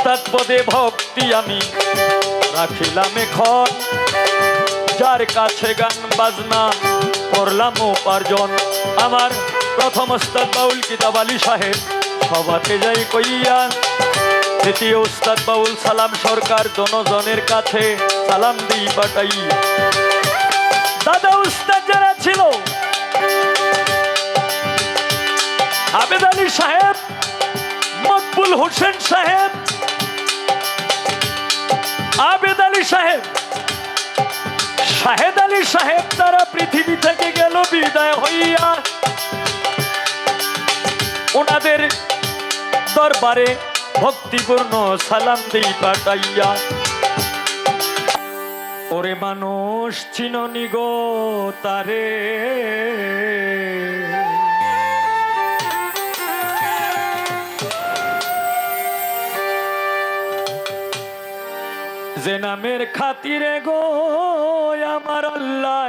উস্তাদ পদে ভক্তি আমি রাখিলাম এখন, যার কাছে গান বাজনা করলাম উপার্জন। আমার প্রথম উস্তাদ বাউল কিতাব আলী সাহেব সবাতে যাই কইয়া, দ্বিতীয় উস্তাদ বাউল সালাম সরকার দনজনের কাছে সালাম দিই পাঠাই। দাদা উস্তাদ যারা ছিল আবেদ আলী সাহেব, মকবুল হোসেন সাহেব, আবেদ আলী সাহেব, শাহেদ আলী সাহেব, তারা পৃথিবী থেকে গেল বিদায় হইয়া। ওনাদের দরবারে ভক্তিপূর্ণ সালাম দিই পাঠাইয়া। ওরে মানুষ চিননি গো তারে, যে নামের খাতিরে গো আমার আল্লাহ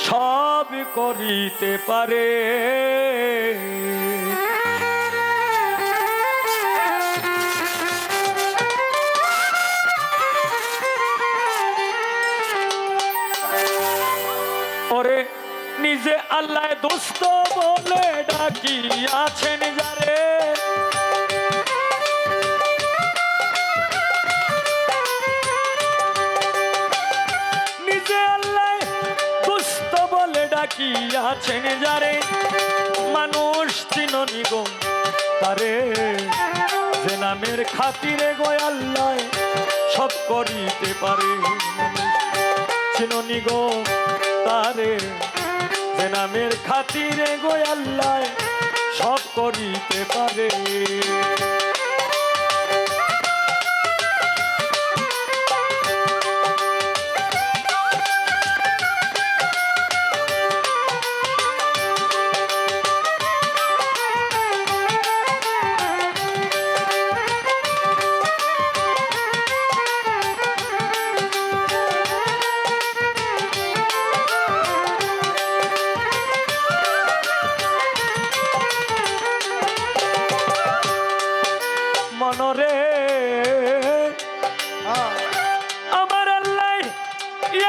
সব করিতে পারে। ওরে নিজে আল্লাহ দোস্ত বলে ডাকিয়াছেন যারে, নিজে আল্লাহ দোস্ত বলে ডাকিয়াছেন যারে, মানুষ চিননি গো তারে, যে নামের খাতিরে গো আল্লাহ সব করিতে পারে। চিননি গো তারে, যে নামের খাতিরে গো আল্লাহ সব করিতে পারে। মনরে আমার আল্লাহ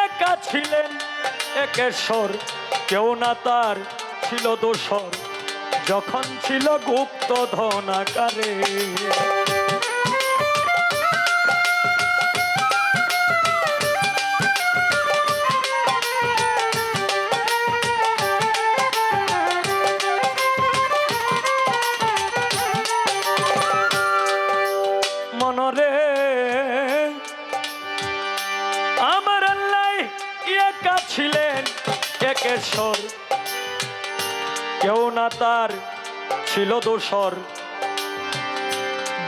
একা ছিলেন একেশ্বর, কেউ না তার ছিল দোসর, যখন ছিল গুপ্ত ধনাকারে। মনরে আমার আল্লাহ একা ছিলেন একেশ্বর, কেউ না তার ছিল দোসর,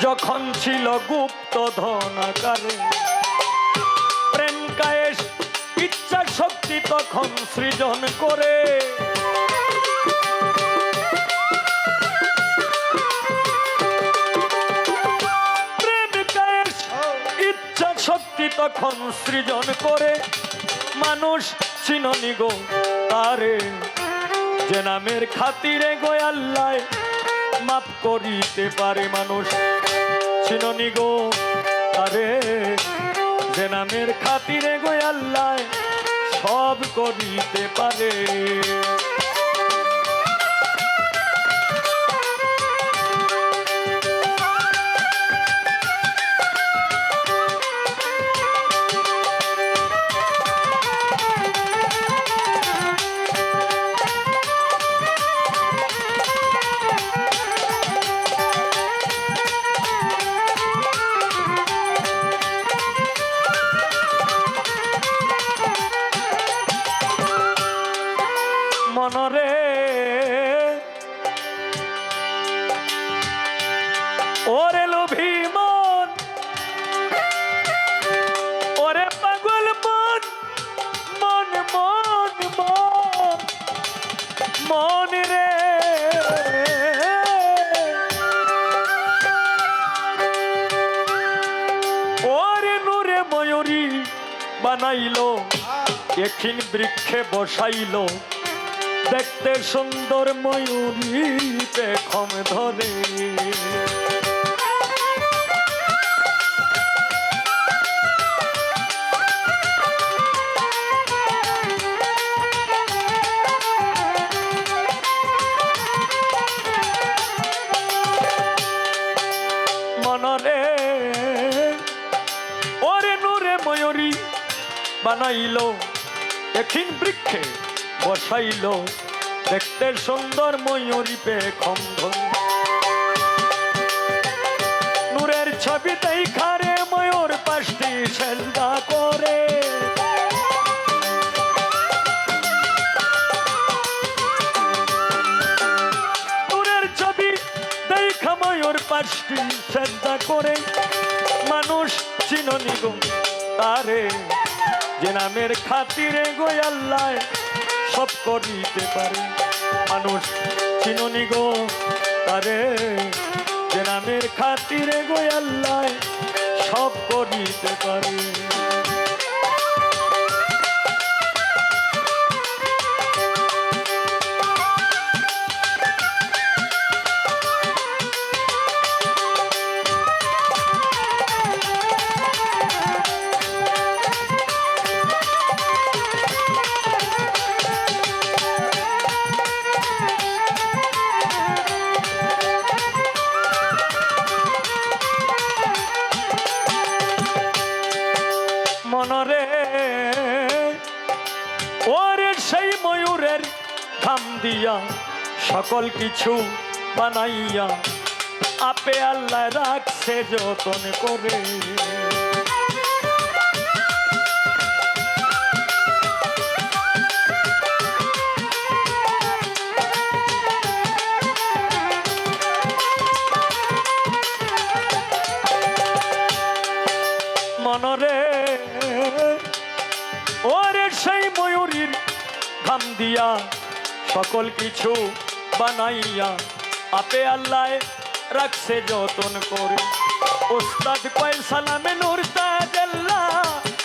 যখন ছিল গুপ্ত ধনাকারে। প্রেম কায়েস ইচ্ছা শক্তি তখন সৃজন করে, শক্তি তখন সৃজন করে। মানুষ চিননি গো তারে, যে নামের খাতিরে গো আল্লাহ মাফ করিতে পারে। মানুষ চিননি গো তারে, যে নামের খাতিরে গো আল্লাহ সব করিতে পারে। মনরে ওরে লোভী মন, ওরে পাগল মন, মন মন মন মন রে, ওরে নূরে ময়ূরী বানাইলো, এখিন বৃক্ষে বসাইলো, দেখতে সুন্দর ময়ূরী পেখম ধরে। মনরে ওরে নূরে ময়ূরী বানাইল, এখিন বৃক্ষে বসাইল, দেখতে সুন্দর ময়ূরী পেখম ধরে। নূরের ছবি দেখারে ময়ূর পাশটি সেজদা করে। নূরের ছবি দেখা ময়ূর পাশটি সেজদা করে। মানুষ চিননি গো তারে, যে নামের খাতিরে গো আল্লাহ সব করিতে পারে। মানুষ চিননি গো তারে, যে নামের খাতিরে গো আল্লাহ সব করিতে পারে। মনরে ওরে সেই ময়ূরের খাম দিয়া সকল কিছু বানাইয়া আপে আল্লাহ রাখছে যতন করে। মনরে ওরে সেই ময়ূরীর খাম দিয়া সকল কিছু বানাইয়া আপে আল্লাহ রাখছে যতন করে। ওস্তাদ কয় সালামে নূর তাজাল্লাহ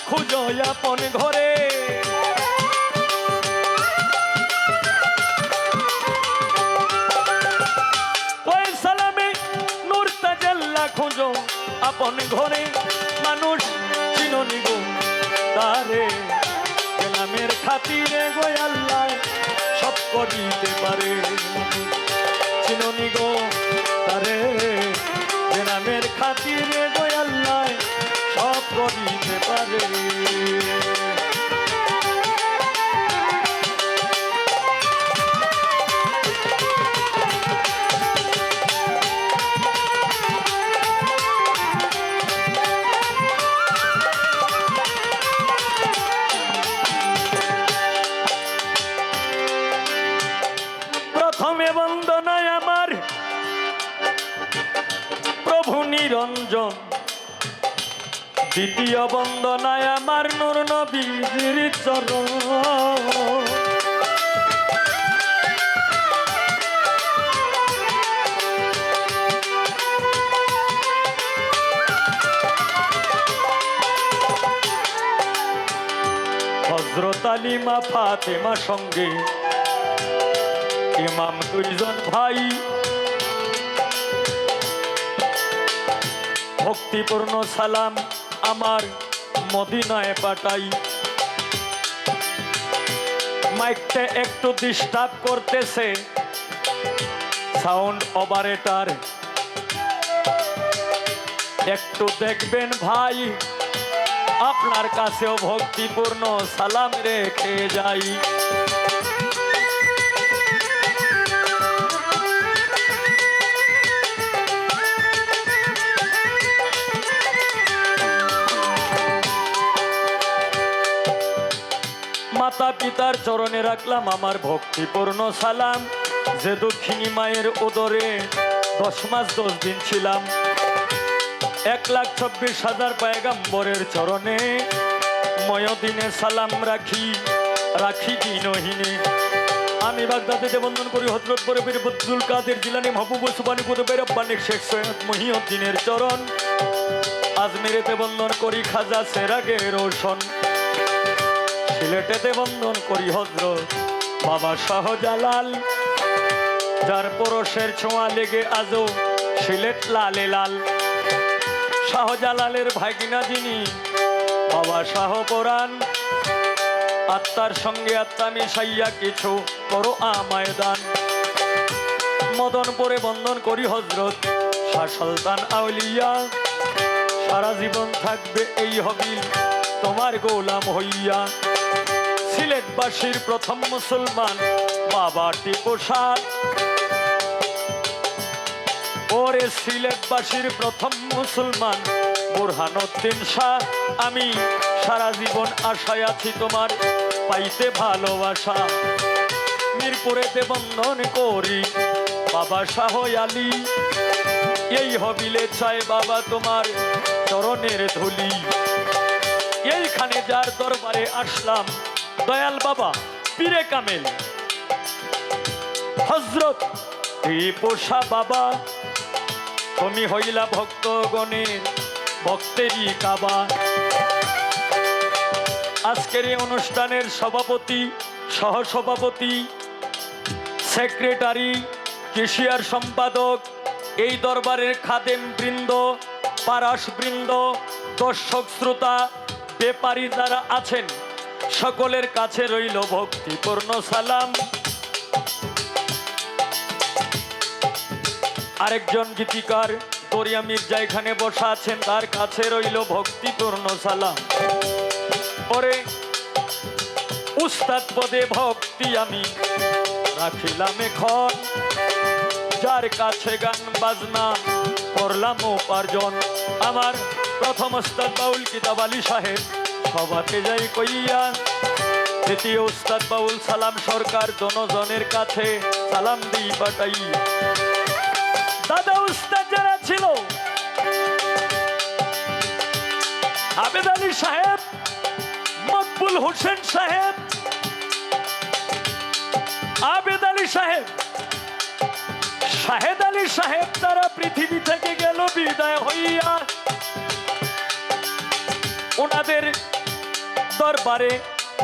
খুঁজো আপন ঘরে। কয় সালামে নূর তাজাল্লাহ খুঁজো আপন ঘরে। মানুষ চিননি গো তারে, যে নামের খাতিরে গো আল্লাহ সব করিতে পারে। চিননি গো তারে, যে নামের খাতিরে গো আল্লাহ সব করিতে পারে। প্রথমে বন্দনায় আমার প্রভু নিরঞ্জন, দ্বিতীয় বন্দনায় আমার নূর নবীর চরণ। হযরত আলী মা ফাতেমা সঙ্গে ইমাম দুইজন ভাই, ভক্তিপূর্ণ সালাম আমার মদিনায় পাঠাই। মাইকটা একটু ডিস্টার্ব করতেছে, সাউন্ড অপারেটর একটু দেখবেন ভাই, আপনার কাছেও ভক্তিপূর্ণ সালাম রেখে যাই। মাতা পিতার চরণে রাখলাম আমার ভক্তিপূর্ণ সালাম, যে দক্ষিণী মায়ের উদরে 10 মাস 10 দিন ছিলাম। 1,26,000 পয়গম্বরের চরণে ময়দিনে সালাম রাখি রাখি দিনহীনে। আমি বাগদাদেতে বন্দন করি হযরত বরবীর আব্দুল কাদের জিলানী মাহবুব সুবহানী কুতুবের রব্বানী শেখ সৈয়দ মহিউদ্দিনের চরণ। আজমিরেতে বন্দন করি খাজা সেরাগে রোশন। সিলেটেতে বন্দন করি হযরত বাবা শাহজালাল, যার পরশের ছোঁয়া লেগে আজও সিলেট লালে লাল। শাহজালালের ভাগিনা যিনি বাবা শাহ পরাণ, আত্মার সঙ্গে আত্মা মিশাইয়া কিছু করো আমায় দান। মদনপুরে বন্দন করি হজরত শাহ সুলতান আউলিয়া, সারা জীবন থাকবে এই হবিল তোমার গোলাম হইয়া। সিলেটবাসীর প্রথম মুসলমান বাবা টিপু শাহ, ওরে সিলেটবাসীর প্রথম মুসলমান বুরহানুদ্দিন শাহ। আমি সারা জীবন আশায় আছি তোমার পাইতে ভালোবাসা। মিরপুরেতে বন্ধন করি বাবা শাহ আলী, এই হবিলে চাই বাবা তোমার চরণের ধুলি। এইখানে যার দরবারে আসলাম দয়াল বাবা পীরে কামেল হজরত টিপু শাহ বাবা, তুমি হইলা ভক্তগণের ভক্তেরই কাবা। আজকের এই অনুষ্ঠানের সভাপতি, সহসভাপতি, সেক্রেটারি, কেশিয়ার সম্পাদক, এই দরবারের খাদেম বৃন্দ, পারাস বৃন্দ, দর্শক শ্রোতা, ব্যাপারী যারা আছেন সকলের কাছে রইল ভক্তিপূর্ণ সালাম। আরেকজন গীতিকার দরিয়া মির্জা এখানে বসা আছেন, তার কাছে রইল ভক্তিপূর্ণ সালাম। পরে উস্তাদ পদে ভক্তি আমি রাখিলাম এখন, যার কাছে গান বাজনা করলাম উপার্জন। আমার প্রথম উস্তাদ বাউল কিতাব আলী সাহেব সবাতে যাই কইয়া, দ্বিতীয় উস্তাদ বাউল সালাম সরকার দনজনের কাছে সালাম দিই পাঠাই। দাদা উস্তাদ যারা ছিল আবেদ আলী সাহেব, মকবুল হোসেন সাহেব, আবেদ আলী সাহেব, শাহেদ আলী সাহেব, তারা পৃথিবী থেকে গেল বিদায় হইয়া। ওনাদের দরবারে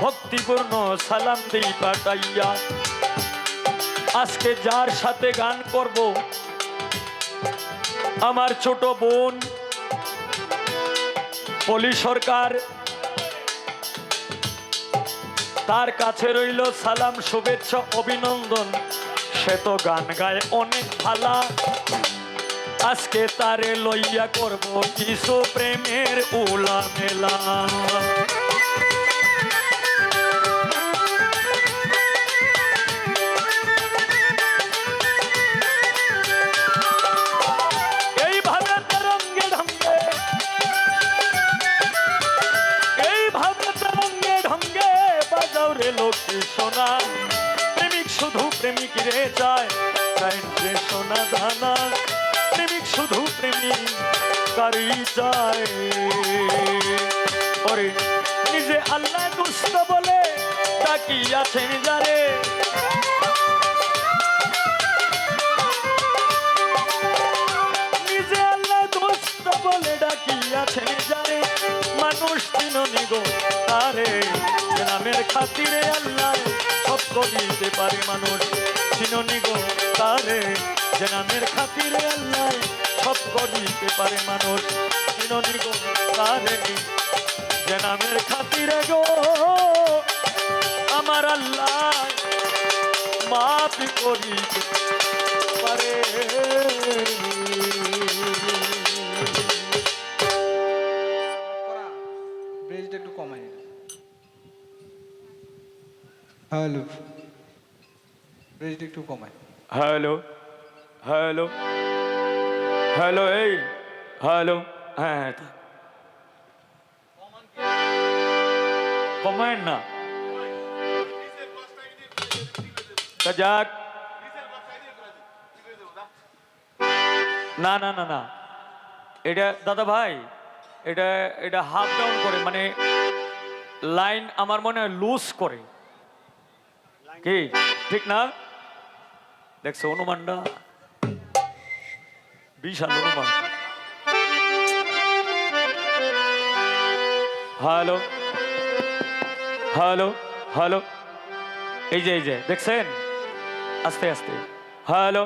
ভক্তিপূর্ণ সালাম দিই পাঠাইয়া। আজকে যার সাথে গান করব আমার ছোট বোন পলি সরকার, তার কাছে রইল সালাম, শুভেচ্ছা, অভিনন্দন। সে তো গান গায় অনেক ভালা, আজকে তারে লইয়া করব কিছু প্রেমের উলা মেলা। এইভাবে তরঙ্গে ঢঙ্গে, এইভাবে তরঙ্গে ঢঙ্গে বাজাও রে লক্ষ্মী সোনা। প্রেমিক শুধু প্রেমিক রে চায়, রে সোনা ধানা। প্রেমিক শুধু প্রেমিক কারি চায়। ওরে নিজে আল্লাহ দুষ্ট বলে তাকিয়াছেন যারে, নিজে আল্লাহ দুষ্ট বলে ডাকিয়াছেন যারে। মানুষ চিননি গো তারে, নামের খাতিরে আল্লাহ সব দিতে পারে। মানুষ চিননি গো তারে, যে নামের খাতিরে আল্লাহ সব দিতে পারে। মানুষ চিননি গো তারে, যে নামের খাতিরে গো আমার আল্লাহ মাফ করিতে পারে। ব্রেজটা একটু কমাই। হ্যালো, ব্রেজটা একটু কমাই। হ্যালো হ্যালো হ্যালো, এই হ্যালো, হ্যাঁ হ্যাঁ, কমেন না। তা যাক, না না না না, এটা দাদা ভাই, এটা এটা হাফ ডাউন করে, মানে লাইন আমার মনে হয় লুজ করে, কি ঠিক না? দেখছো অনুমানটা, বিশাল অনুমান। হ্যালো হ্যালো হ্যালো এই যে দেখছেন, আস্তে আস্তে। হ্যালো,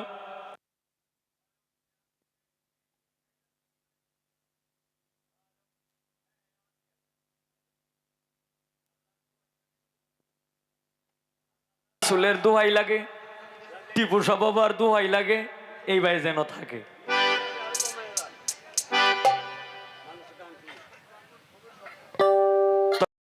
চুলের দোহাই লাগে, টিপু সাহ বাবার দোহাই লাগে, এই ভাই যেন থাকে।